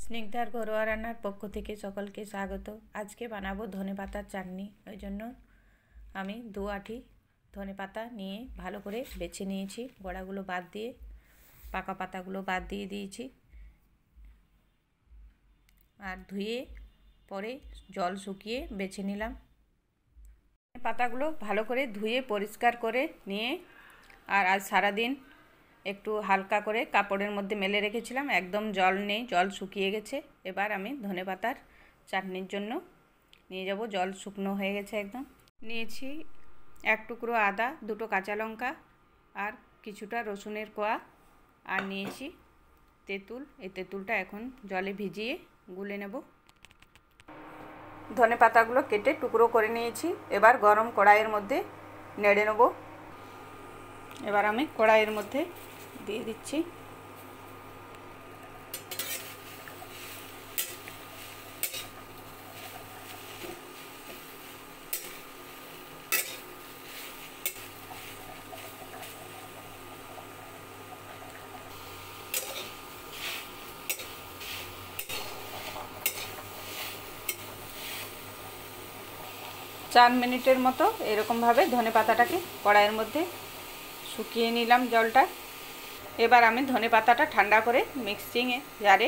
স্নিগ্ধার ঘরোয়া রান্নার পক্ষ থেকে সকলকে স্বাগত। আজকে বানাবো ধনেপাতার চাটনি। ওই জন্য আমি 2 আঁটি ধনেপাতা নিয়ে ভালো করে বেছে নিয়েছি। গোড়াগুলো বাদ দিয়ে পাকা পাতাগুলো বাদ দিয়ে দিয়েছি আর ধুয়ে পরে জল শুকিয়ে বেছে নিলাম। পাতাগুলো ভালো করে ধুয়ে পরিষ্কার করে নিয়ে আর আজ সারাদিন একটু হালকা করে কাপড়ের মধ্যে মেলে রেখেছিলাম, একদম জল নেই, জল শুকিয়ে গেছে। এবার আমি ধনেপাতার চাটনির জন্য নিয়ে যাব। জল শুকনো হয়ে গেছে একদম। নিয়েছি 1 টুকরো আদা, 2টো কাঁচা লঙ্কা আর কিছুটা রসুনের কোয়া, আর নিয়েছি তেঁতুল। এই তেঁতুলটা এখন জলে ভিজিয়ে গুলে নেব। ধনেপাতাগুলো কেটে টুকরো করে নিয়েছি। এবার গরম কড়াইয়ের মধ্যে নেড়ে নেব। এবার আমি কড়াইয়ের মধ্যে দিয়ে দিচ্ছি। চার মিনিটের মতো এরকমভাবে ধনেপাতাটাকে কড়াইয়ের মধ্যে শুকিয়ে নিলাম জলটা। এবার আমি ধনেপাতাটা ঠান্ডা করে মিক্সিং জারে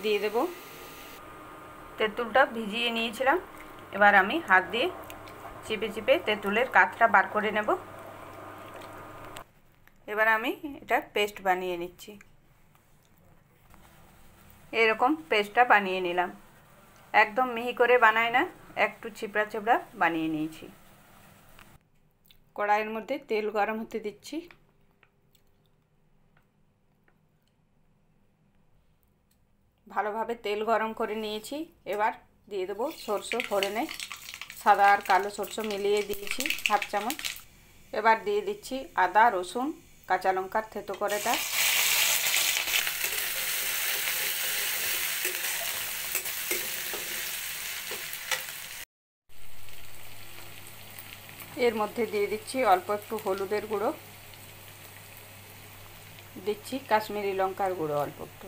দিয়ে দেব। তেঁতুলটা ভিজিয়ে নিয়েছিলাম, এবার আমি হাত দিয়ে চিপে চিপে তেঁতুলের কাঠটা বার করে নেব। এবার আমি এটা পেস্ট বানিয়ে নিচ্ছি। এরকম পেস্টটা বানিয়ে নিলাম। একদম মিহি করে বানাই না, একটু চিপড়া চিপড়া বানিয়ে নিয়েছি। কড়াইয়ের মধ্যে তেল গরম হতে দিচ্ছি। ভালোভাবে তেল গরম করে নিয়েছি। এবার দিয়ে দেবো সরষে ফোড়নে। সাদা আর কালো সরষে মিলিয়ে দিয়েছি 1/2 চামচ। এবার দিয়ে দিচ্ছি আদা, রসুন, কাঁচা লঙ্কার থেতো করেটা। এর মধ্যে দিয়ে দিচ্ছি অল্প একটু হলুদের গুঁড়ো, দিচ্ছি কাশ্মীরি লঙ্কার গুঁড়ো অল্প একটু।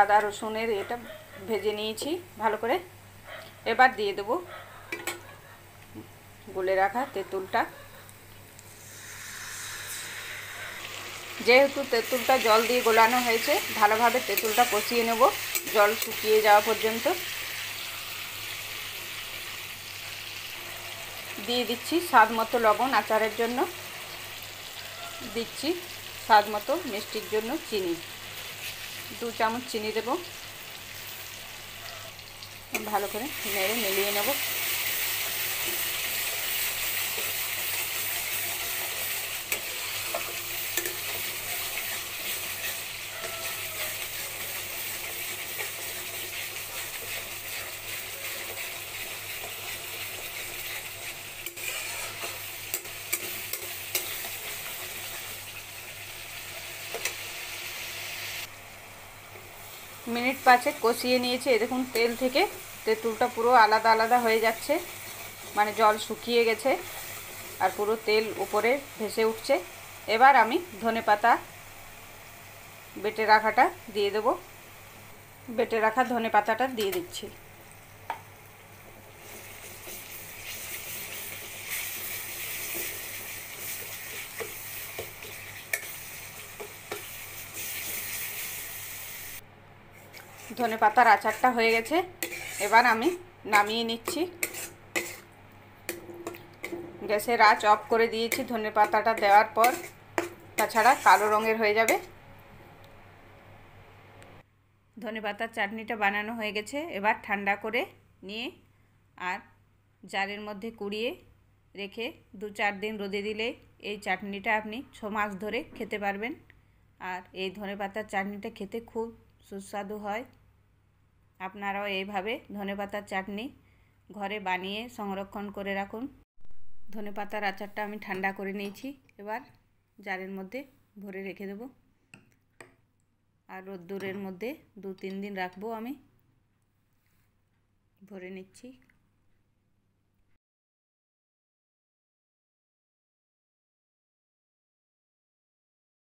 আদা রসুনের এটা ভেজে নিয়েছি ভালো করে। এবার দিয়ে দেবো গুলে রাখা তেঁতুলটা। যেহেতু তেঁতুলটা জল দিয়ে গোলানো হয়েছে, ভালোভাবে তেঁতুলটা কষিয়ে নেব জল শুকিয়ে যাওয়া পর্যন্ত। দিয়ে দিচ্ছি স্বাদ মতো লবণ আচারের জন্য, দিচ্ছি স্বাদ মতো মিষ্টির জন্য চিনি, 2 চামচ চিনি দেব। ভালো করে নেড়ে মিলিয়ে নেব। মিনিট 5 কষিয়ে নিয়েছি। দেখুন তেল থেকে তেঁতুলটা পুরো আলাদা আলাদা হয়ে যাচ্ছে, মানে জল শুকিয়ে গেছে আর পুরো তেল উপরে ভেসে উঠছে। এবার আমি ধনেপাতা বেটে রাখাটা দিয়ে দেব। বেটে রাখা ধনেপাতাটা দিয়ে দিচ্ছি। ধনেপাতার আচারটা হয়ে গেছে। এবার আমি নামিয়ে নিচ্ছি। গ্যাসের আঁচ অফ করে দিয়েছি ধনেপাতাটা দেওয়ার পর, তাছাড়া কালো রঙের হয়ে যাবে। ধনেপাতার চাটনিটা বানানো হয়ে গেছে। এবার ঠান্ডা করে নিয়ে আর জারের মধ্যে কুড়িয়ে রেখে 2-4 দিন রোদে দিলে এই চাটনিটা আপনি 6 মাস ধরে খেতে পারবেন। আর এই ধনেপাতার চাটনিটা খেতে খুব সুস্বাদু হয়। আপনারাও এইভাবে ধনেপাতার চাটনি ঘরে বানিয়ে সংরক্ষণ করে রাখুন। ধনেপাতার আচারটা আমি ঠান্ডা করে নিয়েছি। এবার জারের মধ্যে ভরে রেখে দেব আর রোদ্দুরের মধ্যে 2-3 দিন রাখবো। আমি ভরে নিচ্ছি।